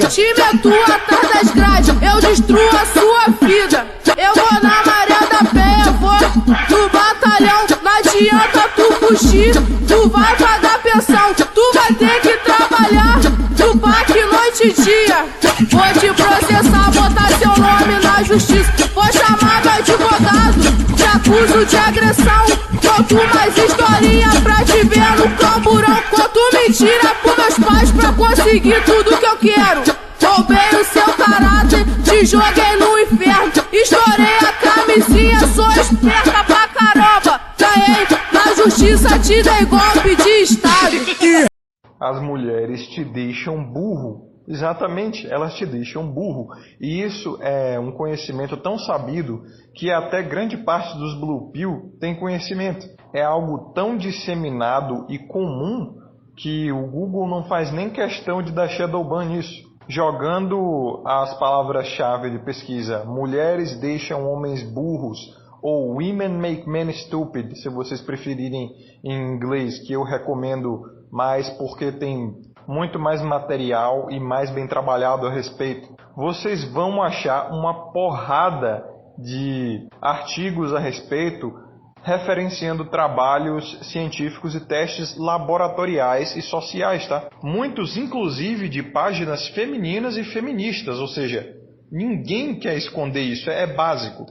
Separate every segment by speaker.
Speaker 1: Te meto atrás das grades, eu destruo a sua vida. Eu vou na maré da pé, vou no batalhão. Não adianta tu fugir, tu vai pagar pensão. Tu vai ter que trabalhar no parque noite e dia. Vou te processar, botar seu nome na justiça. Vou chamar meu advogado, te acuso de agressão. Conto mais historinha pra te ver no camburão. Conto mentira pros meus pais pra conseguir tudo que eu quero. Roubei o seu caráter, te joguei no inferno. Estourei a camisinha, sou esperta pra caramba. Ganhei na justiça, te dei golpe de estado.
Speaker 2: As mulheres te deixam burro. Exatamente, elas te deixam burro. E isso é um conhecimento tão sabido que até grande parte dos Blue Pill tem conhecimento. É algo tão disseminado e comum que o Google não faz nem questão de dar shadowban nisso. Jogando as palavras-chave de pesquisa mulheres deixam homens burros ou women make men stupid, se vocês preferirem em inglês, que eu recomendo mais porque tem muito mais material e mais bem trabalhado a respeito. Vocês vão achar uma porrada de artigos a respeito referenciando trabalhos científicos e testes laboratoriais e sociais, tá? Muitos, inclusive, de páginas femininas e feministas, ou seja, ninguém quer esconder isso, é básico.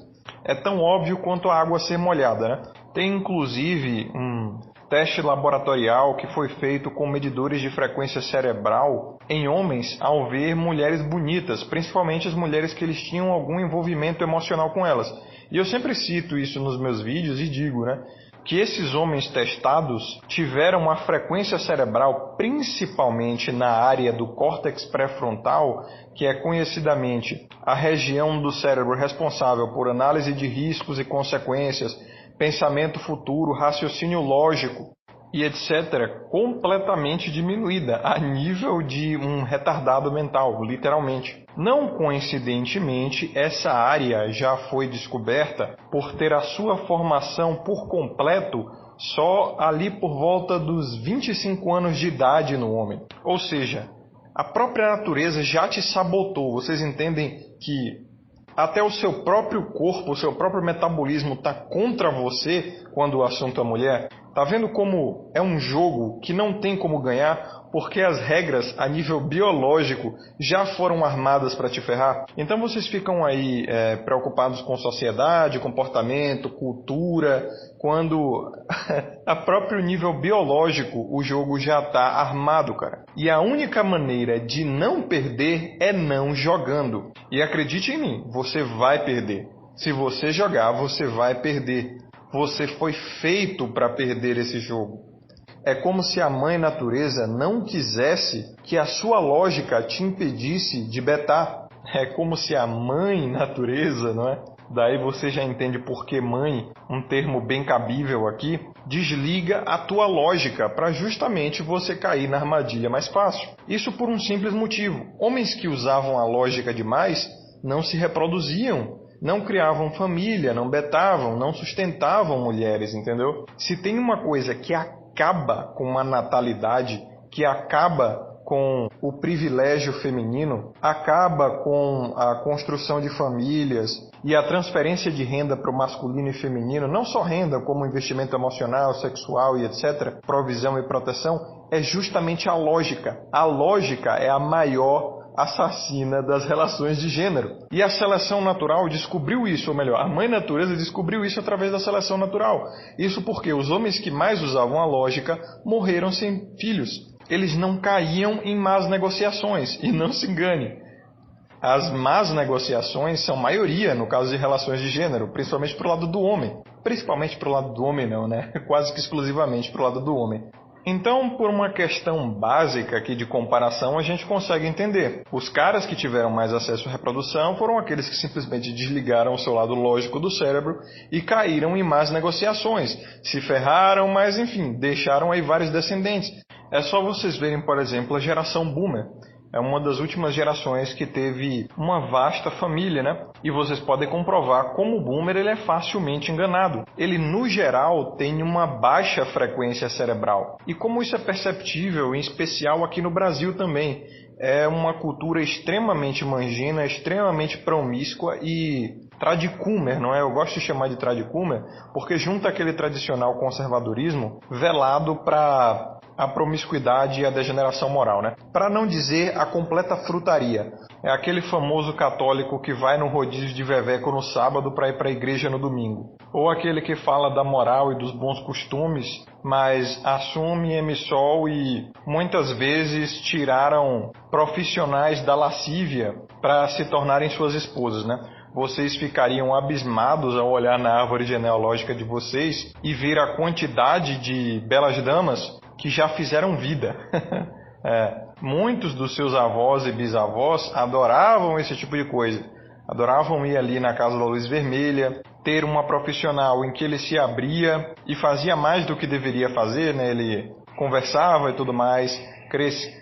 Speaker 2: É tão óbvio quanto a água ser molhada, né? Tem, inclusive, um teste laboratorial que foi feito com medidores de frequência cerebral em homens ao ver mulheres bonitas, principalmente as mulheres que eles tinham algum envolvimento emocional com elas. E eu sempre cito isso nos meus vídeos e digo, né, que esses homens testados tiveram uma frequência cerebral, principalmente na área do córtex pré-frontal, que é conhecidamente a região do cérebro responsável por análise de riscos e consequências, pensamento futuro, raciocínio lógico e etc., completamente diminuída, a nível de um retardado mental, literalmente. Não coincidentemente, essa área já foi descoberta por ter a sua formação por completo só ali por volta dos 25 anos de idade no homem. Ou seja, a própria natureza já te sabotou. Vocês entendem que até o seu próprio corpo, o seu próprio metabolismo está contra você quando o assunto é mulher? Tá vendo como é um jogo que não tem como ganhar porque as regras a nível biológico já foram armadas para te ferrar? Então vocês ficam aí preocupados com sociedade, comportamento, cultura, quando a próprio nível biológico o jogo já está armado, cara. E a única maneira de não perder é não jogando. E acredite em mim, você vai perder. Se você jogar, você vai perder. Você foi feito para perder esse jogo. É como se a mãe natureza não quisesse que a sua lógica te impedisse de betar. É como se a mãe natureza, não é? Daí você já entende por que mãe, um termo bem cabível aqui, desliga a tua lógica para justamente você cair na armadilha mais fácil. Isso por um simples motivo. Homens que usavam a lógica demais não se reproduziam. Não criavam família, não betavam, não sustentavam mulheres, entendeu? Se tem uma coisa que acaba com a natalidade, que acaba com o privilégio feminino, acaba com a construção de famílias e a transferência de renda para o masculino e feminino, não só renda, como investimento emocional, sexual e etc., provisão e proteção, é justamente a lógica. A lógica é a maior assassina das relações de gênero. E a seleção natural descobriu isso, ou melhor, a mãe natureza descobriu isso através da seleção natural. Isso porque os homens que mais usavam a lógica morreram sem filhos. Eles não caíam em más negociações. E não se engane, as más negociações são maioria no caso de relações de gênero, principalmente pro lado do homem. Principalmente pro lado do homem não, né? Quase que exclusivamente pro lado do homem. Então, por uma questão básica aqui de comparação, a gente consegue entender. Os caras que tiveram mais acesso à reprodução foram aqueles que simplesmente desligaram o seu lado lógico do cérebro e caíram em más negociações. Se ferraram, mas enfim, deixaram aí vários descendentes. É só vocês verem, por exemplo, a geração Boomer. É uma das últimas gerações que teve uma vasta família, né? E vocês podem comprovar como o Boomer ele é facilmente enganado. Ele, no geral, tem uma baixa frequência cerebral. E como isso é perceptível, em especial aqui no Brasil também. é uma cultura extremamente mangina, extremamente promíscua e tradicúmer, não é? Eu gosto de chamar de tradicúmer porque junta aquele tradicional conservadorismo velado para a promiscuidade e a degeneração moral, né? Para não dizer a completa frutaria. É aquele famoso católico que vai no rodízio de veveco no sábado para ir para a igreja no domingo. Ou aquele que fala da moral e dos bons costumes, mas assume emissol e muitas vezes tiraram profissionais da lascívia para se tornarem suas esposas, né? Vocês ficariam abismados ao olhar na árvore genealógica de vocês e ver a quantidade de belas damas que já fizeram vida. Muitos dos seus avós e bisavós adoravam esse tipo de coisa. Adoravam ir ali na casa da luz vermelha, ter uma profissional em que ele se abria e fazia mais do que deveria fazer, né? Ele conversava e tudo mais,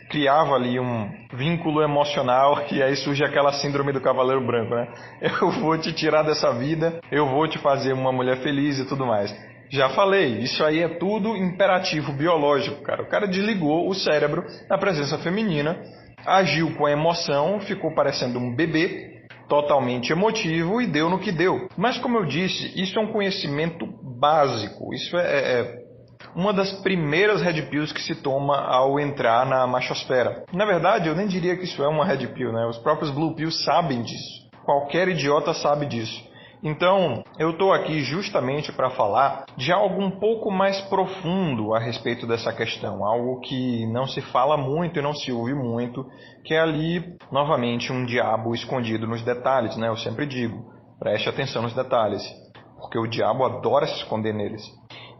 Speaker 2: criava ali um vínculo emocional e aí surge aquela síndrome do cavaleiro branco, né? Eu vou te tirar dessa vida, eu vou te fazer uma mulher feliz e tudo mais. Já falei, isso aí é tudo imperativo biológico, cara. O cara desligou o cérebro na presença feminina, agiu com a emoção, ficou parecendo um bebê, totalmente emotivo e deu no que deu. Mas como eu disse, isso é um conhecimento básico, isso é uma das primeiras red pills que se toma ao entrar na machosfera. Na verdade, eu nem diria que isso é uma red pill, né? Os próprios blue pills sabem disso. Qualquer idiota sabe disso. Então, eu estou aqui justamente para falar de algo um pouco mais profundo a respeito dessa questão, algo que não se fala muito e não se ouve muito, que é ali, novamente, um diabo escondido nos detalhes, né? Eu sempre digo, preste atenção nos detalhes, porque o diabo adora se esconder neles.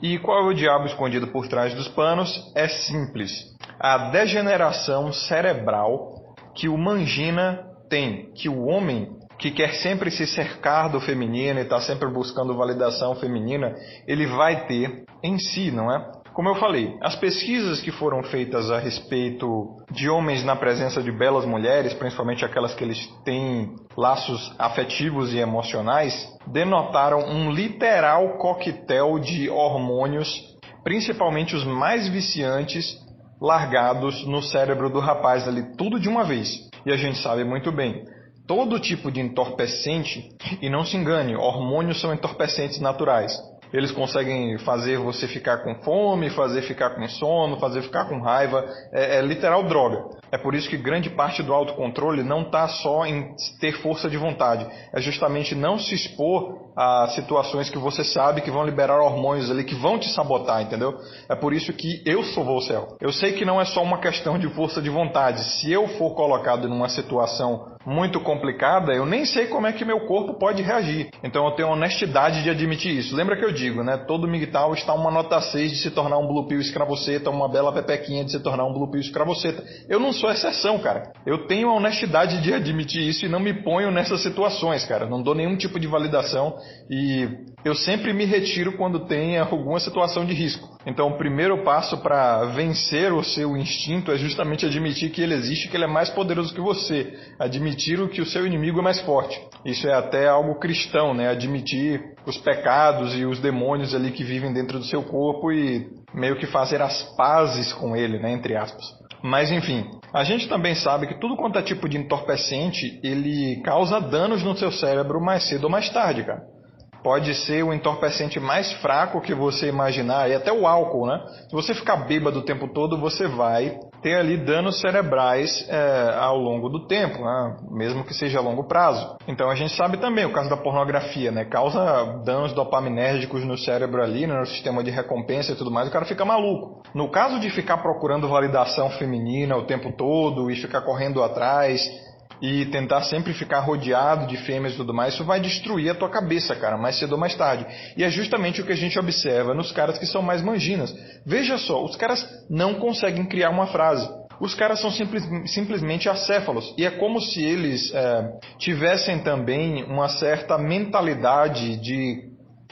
Speaker 2: E qual é o diabo escondido por trás dos panos? É simples, a degeneração cerebral que o mangina tem, que o homem que quer sempre se cercar do feminino e está sempre buscando validação feminina, ele vai ter em si, não é? Como eu falei, as pesquisas que foram feitas a respeito de homens na presença de belas mulheres, principalmente aquelas que eles têm laços afetivos e emocionais, denotaram um literal coquetel de hormônios, principalmente os mais viciantes, largados no cérebro do rapaz ali, tudo de uma vez. E a gente sabe muito bem, todo tipo de entorpecente, e não se engane, hormônios são entorpecentes naturais. Eles conseguem fazer você ficar com fome, fazer ficar com sono, fazer ficar com raiva. É literal droga. É por isso que grande parte do autocontrole não está só em ter força de vontade. É justamente não se expor a situações que você sabe que vão liberar hormônios ali, que vão te sabotar, entendeu? É por isso que eu sou Volcel. Eu sei que não é só uma questão de força de vontade. Se eu for colocado numa situação muito complicada, eu nem sei como é que meu corpo pode reagir. Então eu tenho a honestidade de admitir isso. Lembra que eu digo, né? Todo migtal está uma nota 6 de se tornar um blue pill escravoceta, uma bela pepequinha de se tornar um blue pill escravoceta. Eu não sou exceção, cara. Eu tenho a honestidade de admitir isso e não me ponho nessas situações, cara. Não dou nenhum tipo de validação e eu sempre me retiro quando tem alguma situação de risco. Então o primeiro passo para vencer o seu instinto é justamente admitir que ele existe, que ele é mais poderoso que você. Admitir que o seu inimigo é mais forte. Isso é até algo cristão, né? Admitir os pecados e os demônios ali que vivem dentro do seu corpo e meio que fazer as pazes com ele, né? Entre aspas. Mas enfim, a gente também sabe que tudo quanto é tipo de entorpecente, ele causa danos no seu cérebro mais cedo ou mais tarde, cara. Pode ser o entorpecente mais fraco que você imaginar, e até o álcool, né? Se você ficar bêbado o tempo todo, você vai ter ali danos cerebrais ao longo do tempo, né? Mesmo que seja a longo prazo. Então a gente sabe também o caso da pornografia, né? Causa danos dopaminérgicos no cérebro ali, né? No sistema de recompensa e tudo mais, o cara fica maluco. No caso de ficar procurando validação feminina o tempo todo e ficar correndo atrás e tentar sempre ficar rodeado de fêmeas e tudo mais, isso vai destruir a tua cabeça, cara, mais cedo ou mais tarde. E é justamente o que a gente observa nos caras que são mais manginas. Veja só, os caras não conseguem criar uma frase. Os caras são simplesmente acéfalos. E é como se eles tivessem também uma certa mentalidade de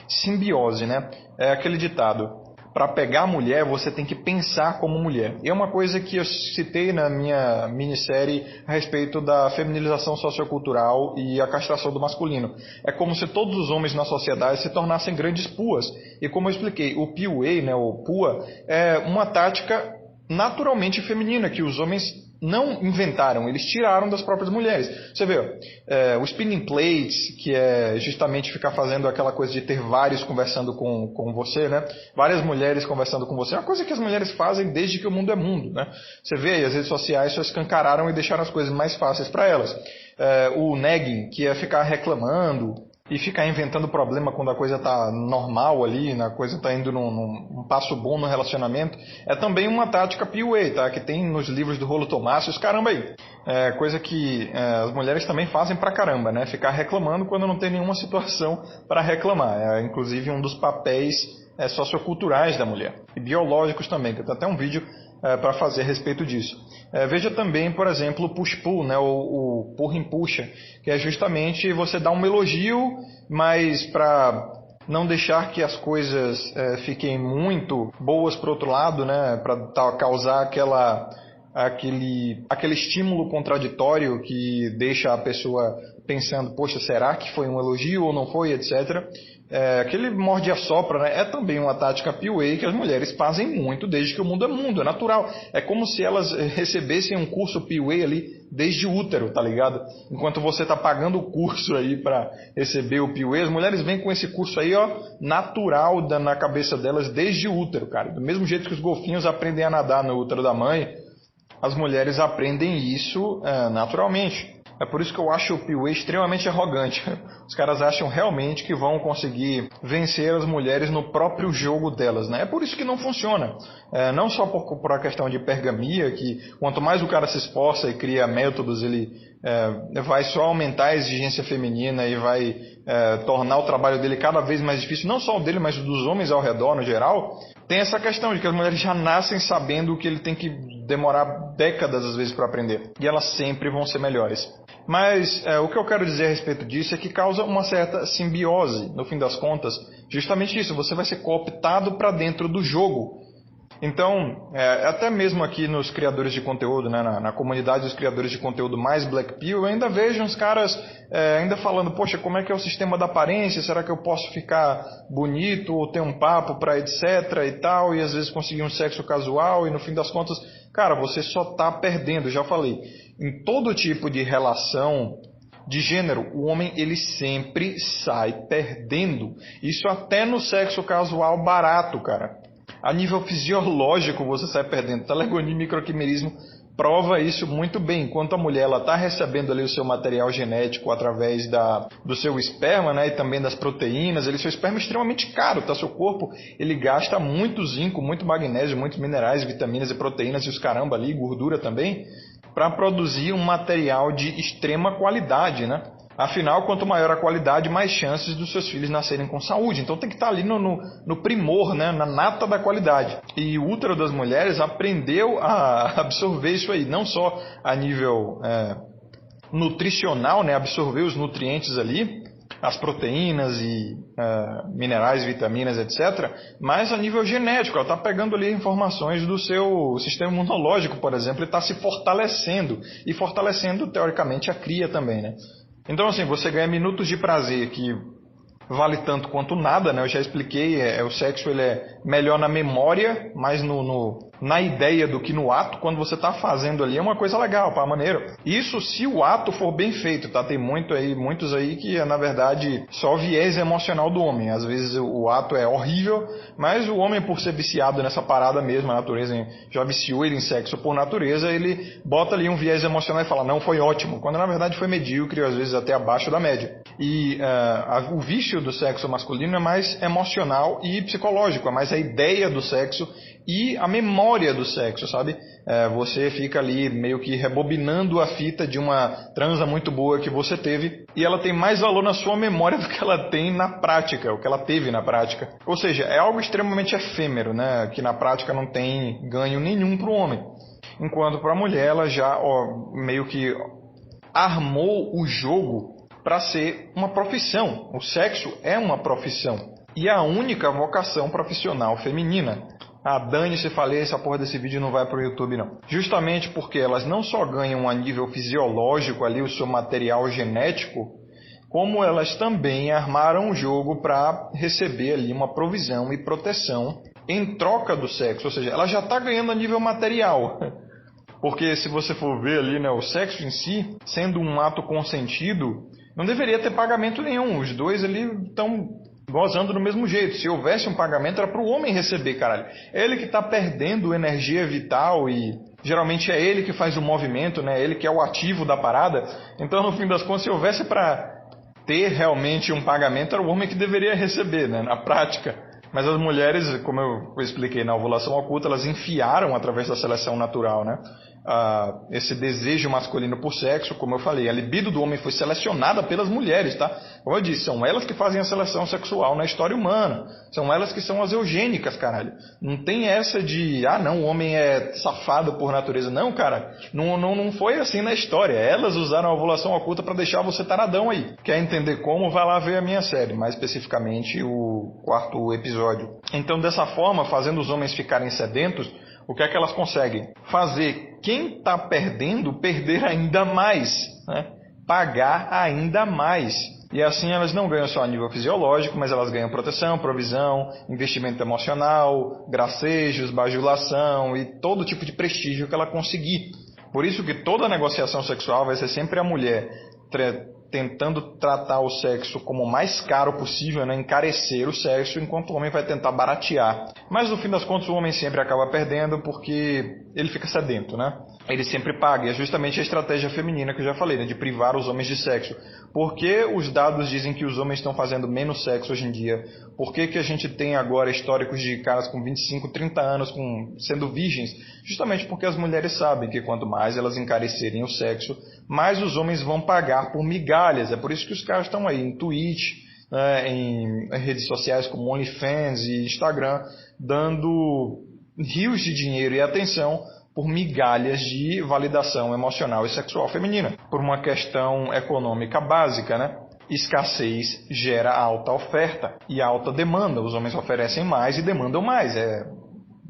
Speaker 2: simbiose, né? É aquele ditado: para pegar a mulher, você tem que pensar como mulher. E é uma coisa que eu citei na minha minissérie a respeito da feminilização sociocultural e a castração do masculino. É como se todos os homens na sociedade se tornassem grandes puas. E como eu expliquei, o PUA, né, o pua, é uma tática naturalmente feminina, que os homens não inventaram, eles tiraram das próprias mulheres. Você vê, o spinning plates, que é justamente ficar fazendo aquela coisa de ter vários conversando com você, né? Várias mulheres conversando com você, é uma coisa que as mulheres fazem desde que o mundo é mundo, né? Você vê aí, as redes sociais só escancararam e deixaram as coisas mais fáceis para elas. O nagging, que é ficar reclamando e ficar inventando problema quando a coisa tá normal ali, a coisa tá indo num passo bom no relacionamento, é também uma tática PUA, tá? Que tem nos livros do Rolo Tomásios, caramba aí. Coisa que as mulheres também fazem pra caramba, né? Ficar reclamando quando não tem nenhuma situação para reclamar. É inclusive um dos papéis socioculturais da mulher. E biológicos também, que tem até um vídeo para fazer a respeito disso. Veja também, por exemplo, o push-pull, né? o empurra-empuxa, que é justamente você dar um elogio, mas para não deixar que as coisas fiquem muito boas para o outro lado, né? Para causar aquele estímulo contraditório que deixa a pessoa pensando, poxa, será que foi um elogio ou não foi, etc. Aquele morde-a-sopra, né? É também uma tática PUA que as mulheres fazem muito desde que o mundo é mundo, é natural. É como se elas recebessem um curso PUA ali desde o útero, tá ligado? Enquanto você tá pagando o curso aí para receber o PUA, as mulheres vêm com esse curso aí, ó, natural na cabeça delas desde o útero, cara. Do mesmo jeito que os golfinhos aprendem a nadar no útero da mãe, as mulheres aprendem isso naturalmente. É por isso que eu acho o PUA extremamente arrogante. Os caras acham realmente que vão conseguir vencer as mulheres no próprio jogo delas, né? É por isso que não funciona. Não só por a questão de hipergamia, que quanto mais o cara se esforça e cria métodos, ele vai só aumentar a exigência feminina e vai tornar o trabalho dele cada vez mais difícil, não só o dele, mas dos homens ao redor, no geral. Tem essa questão de que as mulheres já nascem sabendo que ele tem que demorar décadas, às vezes, para aprender. E elas sempre vão ser melhores. Mas o que eu quero dizer a respeito disso é que causa uma certa simbiose, no fim das contas. Justamente isso, você vai ser cooptado para dentro do jogo. Então, até mesmo aqui nos criadores de conteúdo, né, na comunidade dos criadores de conteúdo mais Black Pill, eu ainda vejo uns caras ainda falando, poxa, como é que é o sistema da aparência? Será que eu posso ficar bonito ou ter um papo para etc e tal? E às vezes conseguir um sexo casual e no fim das contas, cara, você só tá perdendo, já falei. Em todo tipo de relação de gênero, o homem ele sempre sai perdendo. Isso até no sexo casual barato, cara. A nível fisiológico você sai perdendo. Telegonia e microquimerismo prova isso muito bem. Enquanto a mulher está recebendo ali o seu material genético através do seu esperma, né, e também das proteínas, seu esperma é extremamente caro, tá? Seu corpo ele gasta muito zinco, muito magnésio, muitos minerais, vitaminas e proteínas e os caramba ali, gordura também, para produzir um material de extrema qualidade, né? Afinal, quanto maior a qualidade, mais chances dos seus filhos nascerem com saúde. Então tem que estar ali no primor, né? Na nata da qualidade. E o útero das mulheres aprendeu a absorver isso aí, não só a nível nutricional, né? Absorver os nutrientes ali, as proteínas e minerais, vitaminas, etc. Mas a nível genético, ela está pegando ali informações do seu sistema imunológico, por exemplo, e está se fortalecendo. E fortalecendo, teoricamente, a cria também, né? Então, assim, você ganha minutos de prazer que vale tanto quanto nada, né? Eu já expliquei, o sexo ele é melhor na memória, mais na ideia do que no ato. Quando você está fazendo ali é uma coisa legal, pá, maneiro. Isso se o ato for bem feito, tá? Tem muitos aí que é, na verdade, só o viés emocional do homem. Às vezes o ato é horrível, mas o homem, por ser viciado nessa parada mesmo, a natureza já viciou ele em sexo por natureza, ele bota ali um viés emocional e fala, não, foi ótimo. Quando na verdade foi medíocre, às vezes até abaixo da média. E o vício do sexo masculino é mais emocional e psicológico, é mais a ideia do sexo e a memória do sexo, sabe? Você fica ali meio que rebobinando a fita de uma transa muito boa que você teve e ela tem mais valor na sua memória do que ela tem na prática, o que ela teve na prática. Ou seja, é algo extremamente efêmero, né? Que na prática não tem ganho nenhum para o homem. Enquanto para a mulher ela já meio que armou o jogo para ser uma profissão. O sexo é uma profissão. E é a única vocação profissional feminina. Dane-se, falei, essa porra desse vídeo não vai pro YouTube não. Justamente porque elas não só ganham a nível fisiológico ali o seu material genético, como elas também armaram o jogo para receber ali uma provisão e proteção em troca do sexo. Ou seja, ela já está ganhando a nível material. Porque se você for ver ali, né, o sexo em si, sendo um ato consentido, não deveria ter pagamento nenhum. Os dois ali estão gozando do mesmo jeito. Se houvesse um pagamento, era para o homem receber, caralho. É ele que está perdendo energia vital e geralmente é ele que faz o movimento, né? Ele que é o ativo da parada. Então, no fim das contas, se houvesse para ter realmente um pagamento, era o homem que deveria receber, né? Na prática. Mas as mulheres, como eu expliquei na ovulação oculta, elas enfiaram através da seleção natural, né? Esse desejo masculino por sexo, como eu falei, a libido do homem foi selecionada pelas mulheres, tá? Como eu disse, são elas que fazem a seleção sexual na história humana. São elas que são as eugênicas, caralho. Não tem essa de, não, o homem é safado por natureza. Não, cara, não foi assim na história. Elas usaram a ovulação oculta para deixar você taradão aí. Quer entender como? Vai lá ver a minha série, mais especificamente o 4º episódio. Então, dessa forma, fazendo os homens ficarem sedentos, o que é que elas conseguem? Fazer quem está perdendo perder ainda mais, né? Pagar ainda mais. E assim elas não ganham só a nível fisiológico, mas elas ganham proteção, provisão, investimento emocional, gracejos, bajulação e todo tipo de prestígio que ela conseguir. Por isso que toda negociação sexual vai ser sempre a mulher tentando tratar o sexo como o mais caro possível, né? Encarecer o sexo, enquanto o homem vai tentar baratear. Mas no fim das contas o homem sempre acaba perdendo porque ele fica sedento, né? Ele sempre paga, e é justamente a estratégia feminina que eu já falei, né? De privar os homens de sexo. Por que os dados dizem que os homens estão fazendo menos sexo hoje em dia? Por que a gente tem agora históricos de caras com 25, 30 anos sendo virgens? Justamente porque as mulheres sabem que quanto mais elas encarecerem o sexo, mais os homens vão pagar por migalhas. É por isso que os caras estão aí em Twitch, né, em redes sociais como OnlyFans e Instagram, dando rios de dinheiro e atenção por migalhas de validação emocional e sexual feminina. Por uma questão econômica básica, né? Escassez gera alta oferta e alta demanda. Os homens oferecem mais e demandam mais. É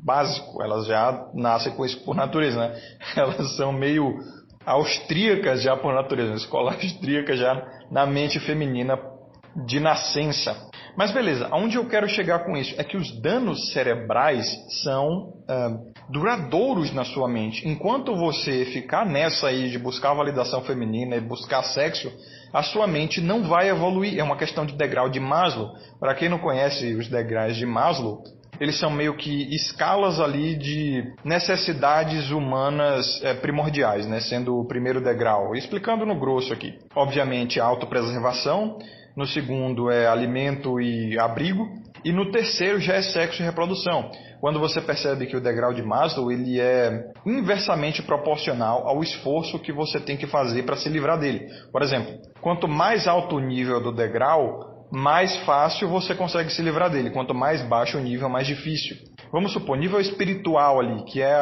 Speaker 2: básico, elas já nascem com isso por natureza, né? Elas são meio austríacas já por natureza, escola austríaca já na mente feminina de nascença. Mas beleza, aonde eu quero chegar com isso? É que os danos cerebrais são duradouros na sua mente. Enquanto você ficar nessa aí de buscar validação feminina e buscar sexo, a sua mente não vai evoluir. É uma questão de degrau de Maslow. Para quem não conhece os degraus de Maslow, eles são meio que escalas ali de necessidades humanas primordiais, né? Sendo o primeiro degrau. Explicando no grosso aqui. Obviamente, a autopreservação. No segundo é alimento e abrigo. E no terceiro já é sexo e reprodução. Quando você percebe que o degrau de Maslow ele é inversamente proporcional ao esforço que você tem que fazer para se livrar dele. Por exemplo, quanto mais alto o nível do degrau, mais fácil você consegue se livrar dele. Quanto mais baixo o nível, mais difícil. Vamos supor, nível espiritual ali, que é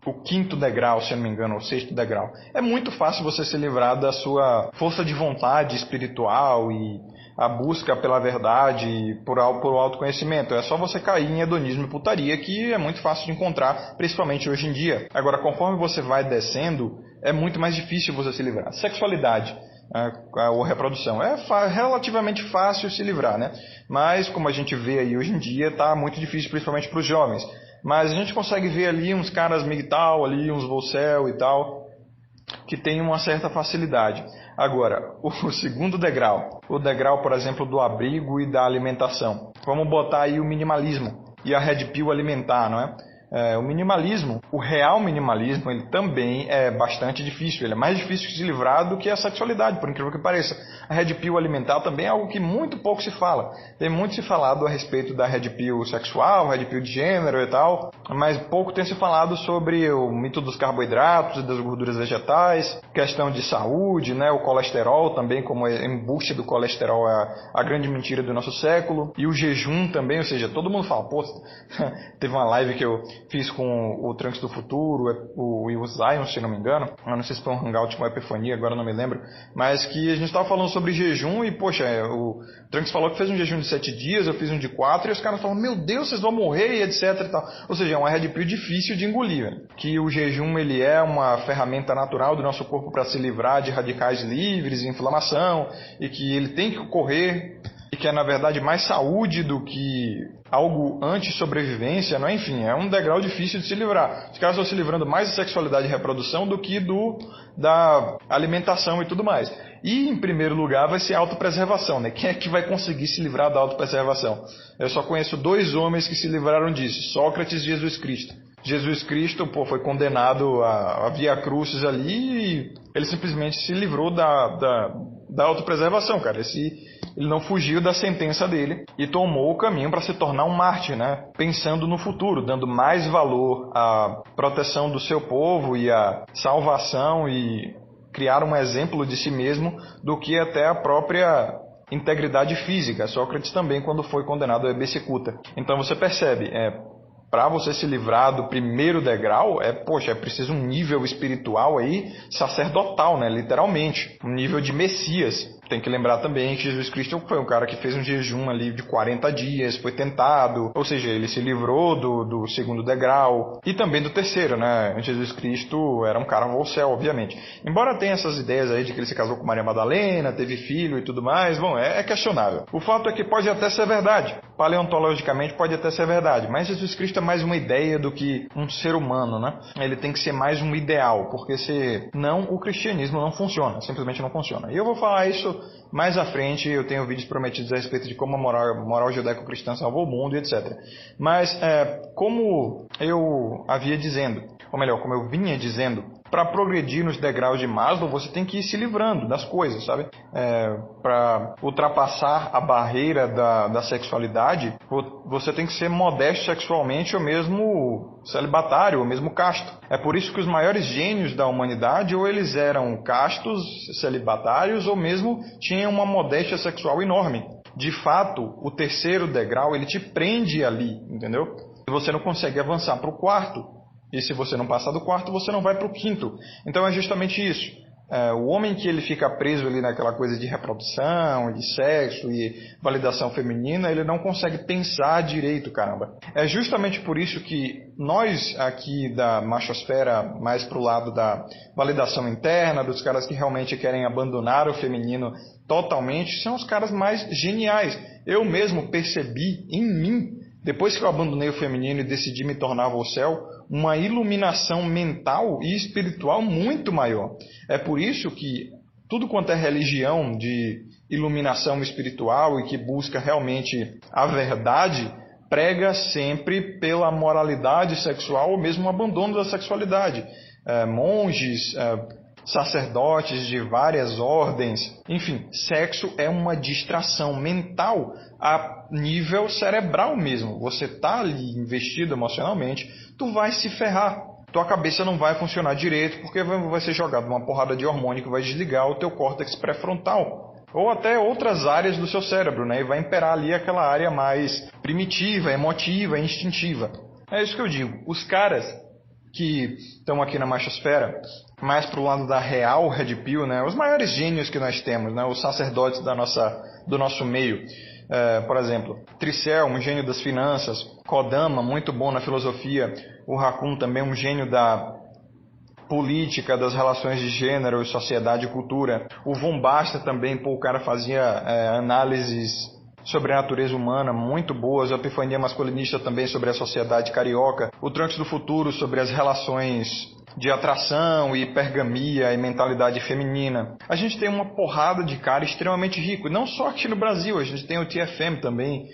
Speaker 2: o 5º degrau, se eu não me engano, ou 6º degrau. É muito fácil você se livrar da sua força de vontade espiritual e a busca pela verdade por autoconhecimento. É só você cair em hedonismo e putaria, que é muito fácil de encontrar, principalmente hoje em dia. Agora, conforme você vai descendo, é muito mais difícil você se livrar. Sexualidade ou reprodução. É relativamente fácil se livrar, né? Mas, como a gente vê aí hoje em dia, está muito difícil, principalmente para os jovens. Mas a gente consegue ver ali uns caras MGTOW, ali, uns Volcel e tal, que tem uma certa facilidade. Agora, o segundo degrau, o degrau, por exemplo, do abrigo e da alimentação. Vamos botar aí o minimalismo e a Red Pill alimentar, não é? O minimalismo, o real minimalismo, ele também é bastante difícil. Ele é mais difícil de se livrar do que a sexualidade, por incrível que pareça. A Red Pill alimentar também é algo que muito pouco se fala. Tem muito se falado a respeito da Red Pill sexual, Red Pill de gênero e tal, mas pouco tem se falado sobre o mito dos carboidratos e das gorduras vegetais, questão de saúde, né? O colesterol também, como embuste do colesterol é a grande mentira do nosso século. E o jejum também, ou seja, todo mundo fala, pô, teve uma live que eu fiz com o Trunks do Futuro, o Zion, se não me engano. Eu não sei se foi um hangout com a Epifania, agora não me lembro. Mas que a gente estava falando sobre jejum e, poxa, o Trunks falou que fez um jejum de 7 dias, eu fiz um de 4, e os caras falam, meu Deus, vocês vão morrer e etc e tal. Ou seja, é uma Red Pill difícil de engolir, velho. Que o jejum, ele é uma ferramenta natural do nosso corpo para se livrar de radicais livres, inflamação, e que ele tem que ocorrer, e que é na verdade mais saúde do que algo anti-sobrevivência, não é? Enfim, é um degrau difícil de se livrar. Os caras estão se livrando mais da sexualidade e reprodução do que da alimentação e tudo mais. E, em primeiro lugar, vai ser a autopreservação, né? Quem é que vai conseguir se livrar da autopreservação? Eu só conheço 2 homens que se livraram disso, Sócrates e Jesus Cristo. Jesus Cristo, foi condenado a via crucis ali e ele simplesmente se livrou da autopreservação, cara. Ele não fugiu da sentença dele e tomou o caminho para se tornar um mártir, né? Pensando no futuro, dando mais valor à proteção do seu povo e à salvação e criar um exemplo de si mesmo do que até a própria integridade física. Sócrates também, quando foi condenado a beber cicuta. Então você percebe, para você se livrar do primeiro degrau, é preciso um nível espiritual aí sacerdotal, né? Literalmente. Um nível de Messias. Tem que lembrar também que Jesus Cristo foi um cara que fez um jejum ali de 40 dias, foi tentado, ou seja, ele se livrou do segundo degrau e também do terceiro, né? Jesus Cristo era um cara ao céu, obviamente. Embora tenha essas ideias aí de que ele se casou com Maria Madalena, teve filho e tudo mais, é questionável. O fato é que pode até ser verdade, paleontologicamente pode até ser verdade, mas Jesus Cristo é mais uma ideia do que um ser humano, né? Ele tem que ser mais um ideal, porque senão o cristianismo não funciona, simplesmente não funciona. E eu vou falar isso mais à frente, eu tenho vídeos prometidos a respeito de como a moral judaico-cristã salvou o mundo e etc. Mas, como eu havia dizendo, ou melhor, como eu vinha dizendo, para progredir nos degraus de Maslow, você tem que ir se livrando das coisas, sabe? Para ultrapassar a barreira da sexualidade, você tem que ser modesto sexualmente ou mesmo celibatário, ou mesmo casto. É por isso que os maiores gênios da humanidade, ou eles eram castos, celibatários, ou mesmo tinham uma modéstia sexual enorme. De fato, o terceiro degrau, ele te prende ali, entendeu? E você não consegue avançar para o quarto. E se você não passar do quarto, você não vai para o quinto. Então é justamente isso. O homem que ele fica preso ali naquela coisa de reprodução, de sexo e validação feminina, ele não consegue pensar direito, caramba. É justamente por isso que nós aqui da machosfera, mais pro lado da validação interna, dos caras que realmente querem abandonar o feminino totalmente, são os caras mais geniais. Eu mesmo percebi em mim, depois que eu abandonei o feminino e decidi me tornar Vocel, uma iluminação mental e espiritual muito maior. É por isso que tudo quanto é religião de iluminação espiritual e que busca realmente a verdade, prega sempre pela moralidade sexual ou mesmo o abandono da sexualidade. Monges, sacerdotes de várias ordens, enfim, sexo é uma distração mental a nível cerebral mesmo. Você está ali investido emocionalmente, tu vai se ferrar. Tua cabeça não vai funcionar direito porque vai ser jogado uma porrada de hormônio que vai desligar o teu córtex pré-frontal. Ou até outras áreas do seu cérebro, né? E vai imperar ali aquela área mais primitiva, emotiva, instintiva. É isso que eu digo. Os caras que estão aqui na machosfera, mais pro lado da real Red Pill, né? Os maiores gênios que nós temos, né? Os sacerdotes do nosso meio. Por exemplo, Tricel, um gênio das finanças, Kodama, muito bom na filosofia, o Raccoon também um gênio da política, das relações de gênero, sociedade e cultura. O Von Basta também, o cara fazia análises sobre a natureza humana muito boas, a Epifania Masculinista também sobre a sociedade carioca, o Trunks do Futuro sobre as relações de atração e hipergamia e mentalidade feminina. A gente tem uma porrada de cara extremamente rico, não só aqui no Brasil, a gente tem o TFM também,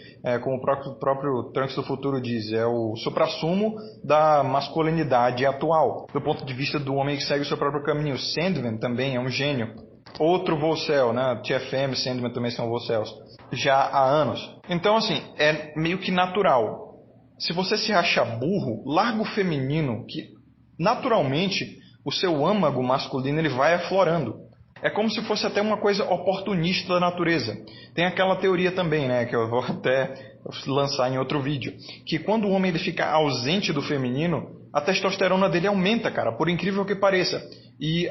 Speaker 2: como o próprio Trunks do Futuro diz, é o suprassumo da masculinidade atual, do ponto de vista do homem que segue o seu próprio caminho. Sandman também é um gênio. Outro Vocel, né? TFM, Sandman também são Vocels, já há anos. Então, assim, é meio que natural. Se você se acha burro, larga o feminino, que naturalmente o seu âmago masculino ele vai aflorando. É como se fosse até uma coisa oportunista da natureza. Tem aquela teoria também, né, que eu vou até lançar em outro vídeo, que quando o homem ele fica ausente do feminino, a testosterona dele aumenta, cara, por incrível que pareça. E,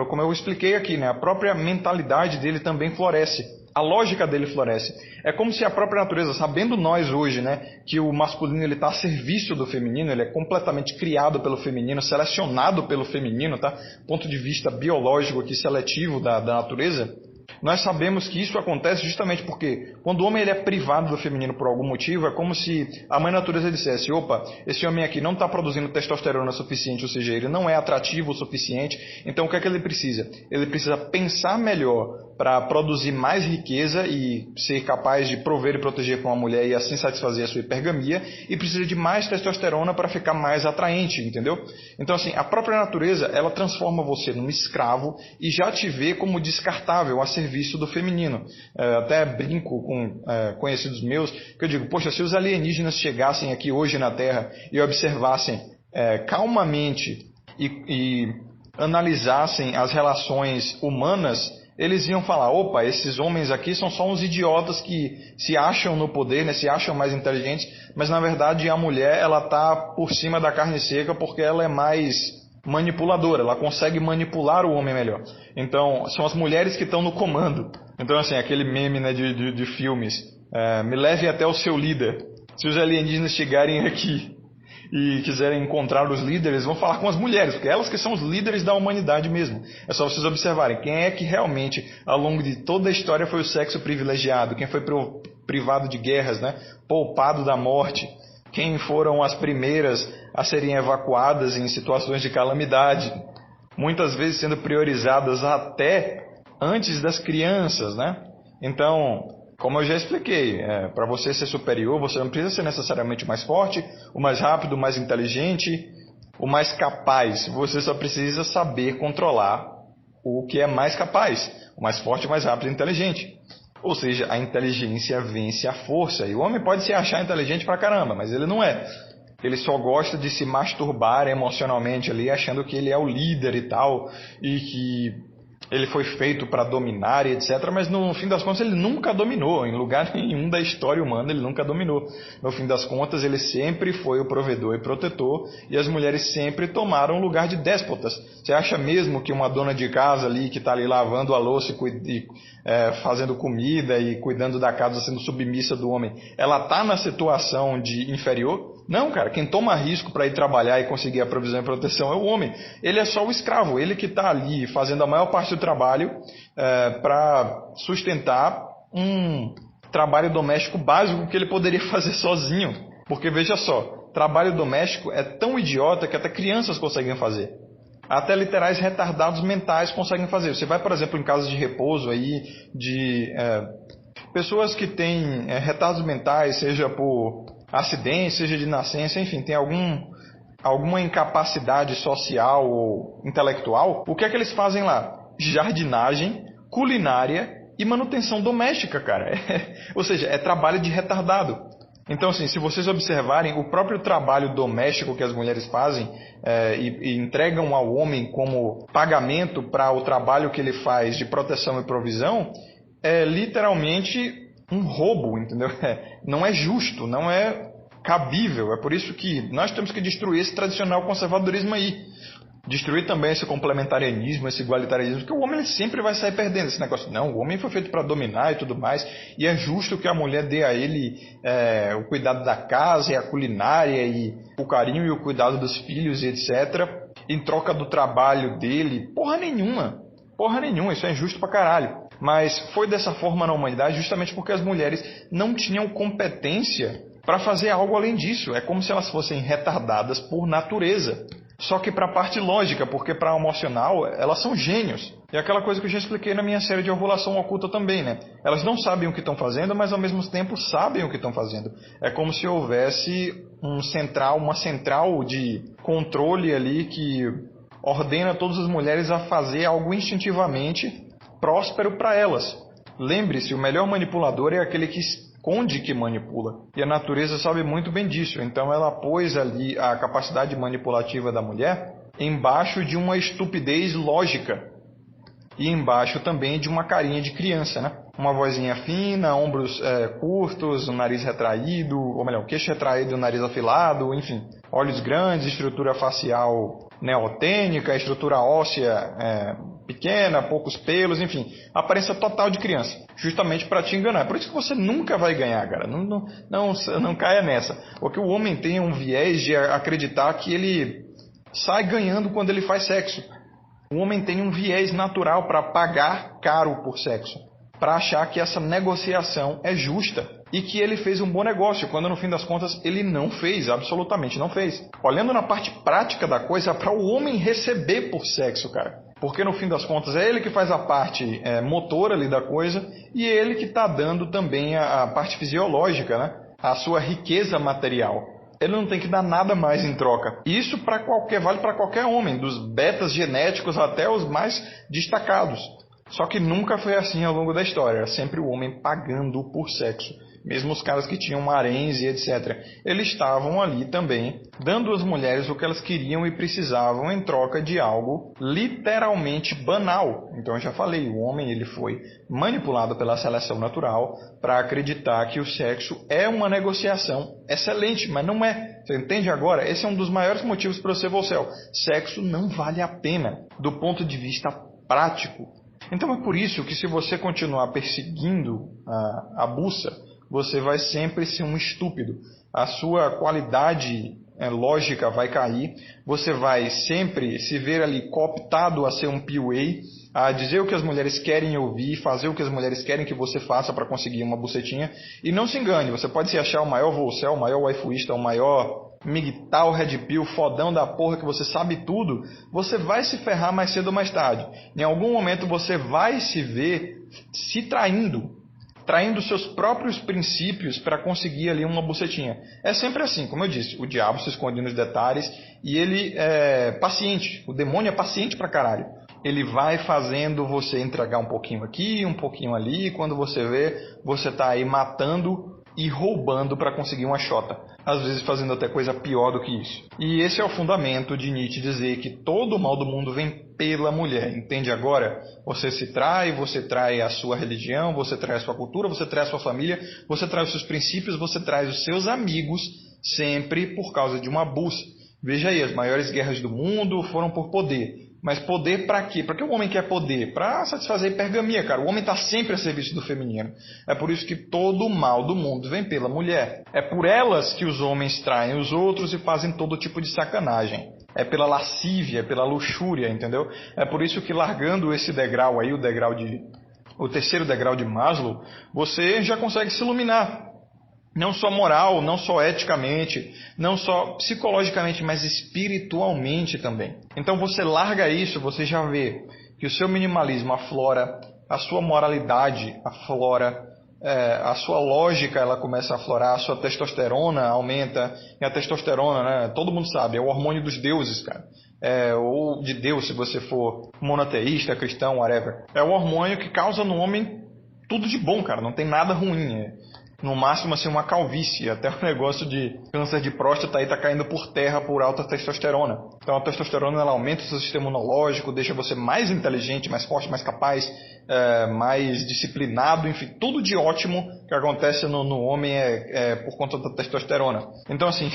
Speaker 2: como eu expliquei aqui, né, a própria mentalidade dele também floresce. A lógica dele floresce. É como se a própria natureza, sabendo nós hoje, né, que o masculino está a serviço do feminino, ele é completamente criado pelo feminino, selecionado pelo feminino, tá? Ponto de vista biológico aqui, seletivo da natureza. Nós sabemos que isso acontece justamente porque quando o homem ele é privado do feminino por algum motivo, é como se a mãe natureza dissesse: opa, esse homem aqui não está produzindo testosterona suficiente, ou seja, ele não é atrativo o suficiente, então o que é que ele precisa? Ele precisa pensar melhor para produzir mais riqueza e ser capaz de prover e proteger com a mulher e assim satisfazer a sua hipergamia, e precisa de mais testosterona para ficar mais atraente, entendeu? Então assim, a própria natureza, ela transforma você num escravo e já te vê como descartável a serviço do feminino. Até brinco com conhecidos meus, que eu digo: poxa, se os alienígenas chegassem aqui hoje na Terra e observassem calmamente e analisassem as relações humanas, eles iam falar: opa, esses homens aqui são só uns idiotas que se acham no poder, né, se acham mais inteligentes, mas na verdade a mulher ela está por cima da carne seca porque ela é mais manipuladora, ela consegue manipular o homem melhor. Então, são as mulheres que estão no comando. Então, assim, aquele meme, né, de filmes, me leve até o seu líder. Se os alienígenas chegarem aqui e quiserem encontrar os líderes, vão falar com as mulheres, porque elas que são os líderes da humanidade mesmo. É só vocês observarem quem é que realmente, ao longo de toda a história, foi o sexo privilegiado, quem foi privado de guerras, né? Poupado da morte, quem foram as primeiras a serem evacuadas em situações de calamidade, muitas vezes sendo priorizadas até antes das crianças, né? Então, como eu já expliquei, para você ser superior, você não precisa ser necessariamente o mais forte, o mais rápido, o mais inteligente, o mais capaz. Você só precisa saber controlar o que é mais capaz, o mais forte, o mais rápido e inteligente. Ou seja, a inteligência vence a força. E o homem pode se achar inteligente pra caramba, mas ele não é. Ele só gosta de se masturbar emocionalmente ali, achando que ele é o líder e tal, e que ele foi feito para dominar e etc. Mas no fim das contas ele nunca dominou. Em lugar nenhum da história humana ele nunca dominou. No fim das contas ele sempre foi o provedor e protetor, e as mulheres sempre tomaram o lugar de déspotas. Você acha mesmo que uma dona de casa ali, que está ali lavando a louça e fazendo comida e cuidando da casa, sendo submissa do homem, ela está na situação de inferior? Não, cara, quem toma risco para ir trabalhar e conseguir a provisão e proteção é o homem. Ele é só o escravo, ele que está ali fazendo a maior parte do trabalho para sustentar um trabalho doméstico básico que ele poderia fazer sozinho. Porque veja só, trabalho doméstico é tão idiota que até crianças conseguem fazer. Até literais retardados mentais conseguem fazer. Você vai, por exemplo, em casas de repouso aí, de pessoas que têm retardos mentais, seja por acidente, seja de nascença, enfim, tem alguma incapacidade social ou intelectual. O que é que eles fazem lá? Jardinagem, culinária e manutenção doméstica, cara. Ou seja, é trabalho de retardado. Então, assim, se vocês observarem, o próprio trabalho doméstico que as mulheres fazem e entregam ao homem como pagamento para o trabalho que ele faz de proteção e provisão, é literalmente um roubo, entendeu? Não é justo, não é cabível. É por isso que nós temos que destruir esse tradicional conservadorismo aí. Destruir também esse complementarianismo, esse igualitarismo, porque o homem ele sempre vai sair perdendo esse negócio. Não, o homem foi feito para dominar e tudo mais, e é justo que a mulher dê a ele o cuidado da casa e a culinária e o carinho e o cuidado dos filhos e etc. em troca do trabalho dele. Porra nenhuma, isso é injusto pra caralho. Mas foi dessa forma na humanidade justamente porque as mulheres não tinham competência para fazer algo além disso. É como se elas fossem retardadas por natureza. Só que para a parte lógica, porque para a emocional elas são gênios. E aquela coisa que eu já expliquei na minha série de ovulação oculta também, né? Elas não sabem o que estão fazendo, mas ao mesmo tempo sabem o que estão fazendo. É como se houvesse uma central de controle ali que ordena todas as mulheres a fazer algo instintivamente próspero para elas. Lembre-se, o melhor manipulador é aquele que esconde que manipula. E a natureza sabe muito bem disso. Então ela pôs ali a capacidade manipulativa da mulher embaixo de uma estupidez lógica. E embaixo também de uma carinha de criança, né? Uma vozinha fina, ombros curtos, um nariz retraído, ou melhor, queixo retraído, nariz afilado, enfim. Olhos grandes, estrutura facial neotênica, estrutura óssea pequena, poucos pelos, enfim, aparência total de criança, justamente para te enganar. Por isso que você nunca vai ganhar, cara. Não caia nessa. Porque o homem tem um viés de acreditar que ele sai ganhando quando ele faz sexo. O homem tem um viés natural para pagar caro por sexo. para achar que essa negociação é justa e que ele fez um bom negócio, quando no fim das contas ele não fez, absolutamente não fez. Olhando na parte prática da coisa, é para o homem receber por sexo, cara. Porque no fim das contas é ele que faz a parte motora ali da coisa e ele que está dando também a parte fisiológica, né? A sua riqueza material. Ele não tem que dar nada mais em troca. Isso vale para qualquer homem, dos betas genéticos até os mais destacados. Só que nunca foi assim ao longo da história. Era sempre o homem pagando por sexo. Mesmo os caras que tinham haréns e etc. Eles estavam ali também, dando às mulheres o que elas queriam e precisavam em troca de algo literalmente banal. Então eu já falei, o homem ele foi manipulado pela seleção natural para acreditar que o sexo é uma negociação excelente, mas não é. Você entende agora? Esse é um dos maiores motivos para você ir ao céu. Sexo não vale a pena do ponto de vista prático. Então é por isso que se você continuar perseguindo a buça, você vai sempre ser um estúpido. A sua qualidade lógica vai cair. Você vai sempre se ver ali cooptado a ser um PUA, a dizer o que as mulheres querem ouvir, fazer o que as mulheres querem que você faça para conseguir uma bucetinha. E não se engane, você pode se achar o maior volcel, o maior waifuísta, o maior migtal, red pill, fodão da porra que você sabe tudo. Você vai se ferrar mais cedo ou mais tarde. Em algum momento você vai se ver se traindo seus próprios princípios para conseguir ali uma bucetinha. É sempre assim, como eu disse, o diabo se esconde nos detalhes e ele é paciente, o demônio é paciente pra caralho. Ele vai fazendo você entregar um pouquinho aqui, um pouquinho ali, e quando você vê, você tá aí matando e roubando para conseguir uma chota. Às vezes fazendo até coisa pior do que isso. E esse é o fundamento de Nietzsche dizer que todo o mal do mundo vem pela mulher. Entende agora? Você trai a sua religião, você trai a sua cultura, você trai a sua família, você trai os seus princípios, você traz os seus amigos, sempre por causa de uma buça. Veja aí, as maiores guerras do mundo foram por poder. Mas poder para quê? Para que o homem quer poder? Para satisfazer a hipergamia, cara. O homem está sempre a serviço do feminino. É por isso que todo o mal do mundo vem pela mulher. É por elas que os homens traem os outros e fazem todo tipo de sacanagem. É pela lascívia, pela luxúria, entendeu? É por isso que largando esse degrau aí, o terceiro degrau de Maslow, você já consegue se iluminar. Não só moral, não só eticamente, não só psicologicamente, mas espiritualmente também. Então você larga isso, você já vê que o seu minimalismo aflora, a sua moralidade aflora, a sua lógica ela começa a aflorar, a sua testosterona aumenta. E a testosterona, né, todo mundo sabe, é o hormônio dos deuses, cara. Ou de Deus, se você for monoteísta, cristão, whatever. É o hormônio que causa no homem tudo de bom, cara, não tem nada ruim. No máximo, assim, uma calvície. Até o negócio de câncer de próstata aí tá caindo por terra por alta testosterona. Então a testosterona ela aumenta o seu sistema imunológico, deixa você mais inteligente, mais forte, mais capaz, mais disciplinado, enfim, tudo de ótimo que acontece no homem é por conta da testosterona. Então assim,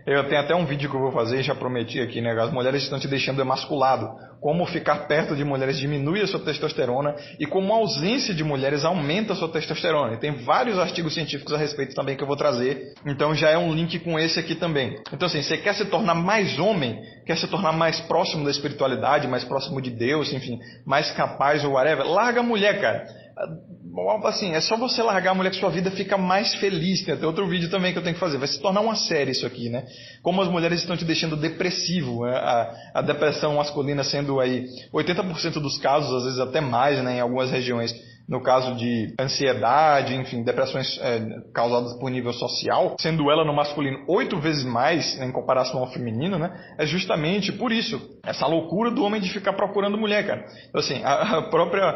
Speaker 2: eu tenho até um vídeo que eu vou fazer, já prometi aqui, né? As mulheres estão te deixando emasculado. Como ficar perto de mulheres diminui a sua testosterona e como a ausência de mulheres aumenta a sua testosterona. E tem vários artigos científicos a respeito também que eu vou trazer. Então já é um link com esse aqui também. Então assim, você quer se tornar mais homem, quer se tornar mais próximo da espiritualidade, mais próximo de Deus, enfim, mais capaz ou whatever, larga a mulher, cara. Assim, é só você largar a mulher que sua vida fica mais feliz. Tem até outro vídeo também que eu tenho que fazer. Vai se tornar uma série isso aqui, né? Como as mulheres estão te deixando depressivo, né? A depressão masculina sendo aí 80% dos casos, às vezes até mais, né? Em algumas regiões. No caso de ansiedade, enfim, depressões causadas por nível social, sendo ela no masculino 8 vezes mais, né, em comparação ao feminino, né? É justamente por isso, essa loucura do homem de ficar procurando mulher, cara. Então, assim, a própria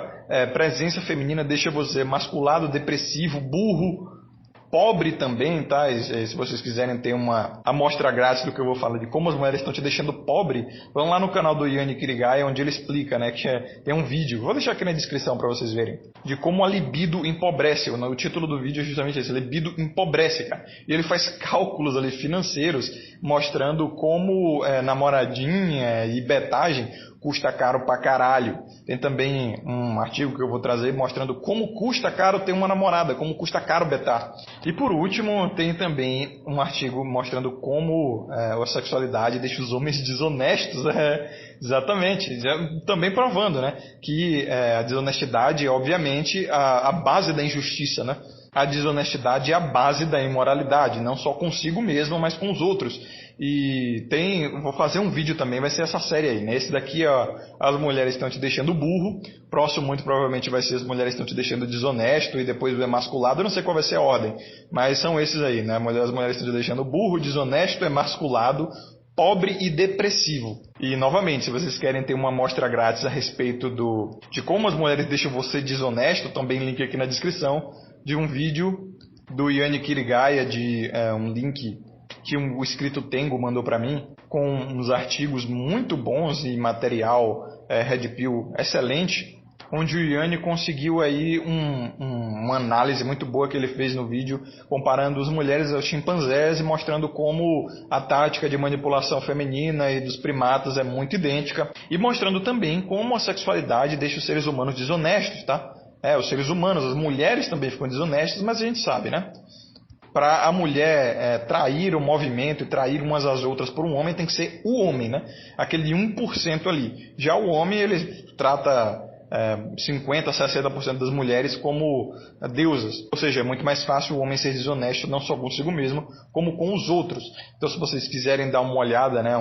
Speaker 2: presença feminina deixa você masculado, depressivo, burro, pobre também, tá? Se vocês quiserem ter uma amostra grátis do que eu vou falar de como as mulheres estão te deixando pobre, vão lá no canal do Yanni Kirigai, onde ele explica, né? Que tem um vídeo, vou deixar aqui na descrição para vocês verem, de como a libido empobrece. O título do vídeo é justamente esse, libido empobrece, cara. E ele faz cálculos ali financeiros, mostrando como namoradinha e betagem, custa caro pra caralho. Tem também um artigo que eu vou trazer mostrando como custa caro ter uma namorada, como custa caro betar. E por último, tem também um artigo mostrando como a sexualidade deixa os homens desonestos. Exatamente, também provando, né, que a desonestidade é obviamente a base da injustiça, né? A desonestidade é a base da imoralidade, não só consigo mesmo, mas com os outros. E vou fazer um vídeo também, vai ser essa série aí, né? Esse daqui, ó, as mulheres estão te deixando burro. Próximo, muito provavelmente, vai ser as mulheres estão te deixando desonesto e depois o emasculado. Eu não sei qual vai ser a ordem, mas são esses aí, né? As mulheres estão te deixando burro, desonesto, emasculado, pobre e depressivo. E novamente, se vocês querem ter uma amostra grátis a respeito de como as mulheres deixam você desonesto, também link aqui na descrição de um vídeo do Yanni Kirigaya, de um link que o escrito Tengo mandou para mim, com uns artigos muito bons e material Red Pill excelente, onde o Yanni conseguiu aí uma análise muito boa que ele fez no vídeo, comparando as mulheres aos chimpanzés e mostrando como a tática de manipulação feminina e dos primatas é muito idêntica, e mostrando também como a sexualidade deixa os seres humanos desonestos, tá? Os seres humanos, as mulheres também ficam desonestas, mas a gente sabe, né? Para a mulher trair o movimento e trair umas às outras por um homem, tem que ser o homem, né? Aquele 1% ali. Já o homem, ele trata 50%, 60% das mulheres como deusas. Ou seja, é muito mais fácil o homem ser desonesto, não só consigo mesmo, como com os outros. Então, se vocês quiserem dar uma olhada, né,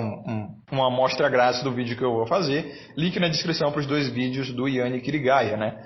Speaker 2: uma amostra grátis do vídeo que eu vou fazer, link na descrição para os 2 vídeos do Yanni Kirigaya, né?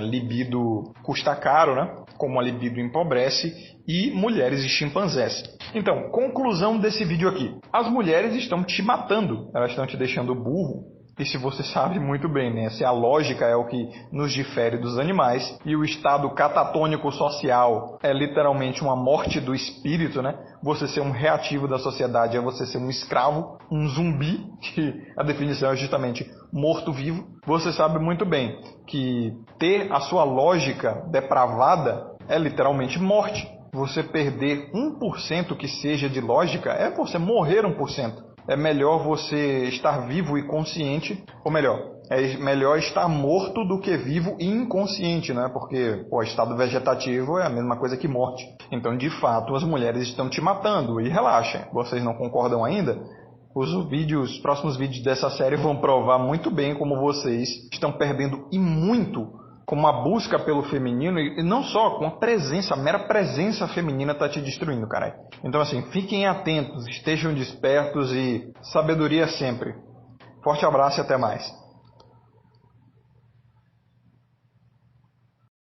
Speaker 2: Libido custa caro, né? Como a libido empobrece, e mulheres e chimpanzés. Então, conclusão desse vídeo aqui. As mulheres estão te matando, elas estão te deixando burro. E se você sabe muito bem, né? Se a lógica é o que nos difere dos animais e o estado catatônico social é literalmente uma morte do espírito, né? Você ser um reativo da sociedade é você ser um escravo, um zumbi, que a definição é justamente morto-vivo. Você sabe muito bem que ter a sua lógica depravada é literalmente morte. Você perder 1% que seja de lógica é você morrer 1%. É melhor você estar vivo e consciente, ou melhor, é melhor estar morto do que vivo e inconsciente, né? Porque o estado vegetativo é a mesma coisa que morte. Então, de fato, as mulheres estão te matando. E relaxem, vocês não concordam ainda? Os próximos vídeos dessa série vão provar muito bem como vocês estão perdendo e muito com uma busca pelo feminino, e não só, com a mera presença feminina tá te destruindo, caralho. Então assim, fiquem atentos, estejam despertos e sabedoria sempre. Forte abraço e até mais.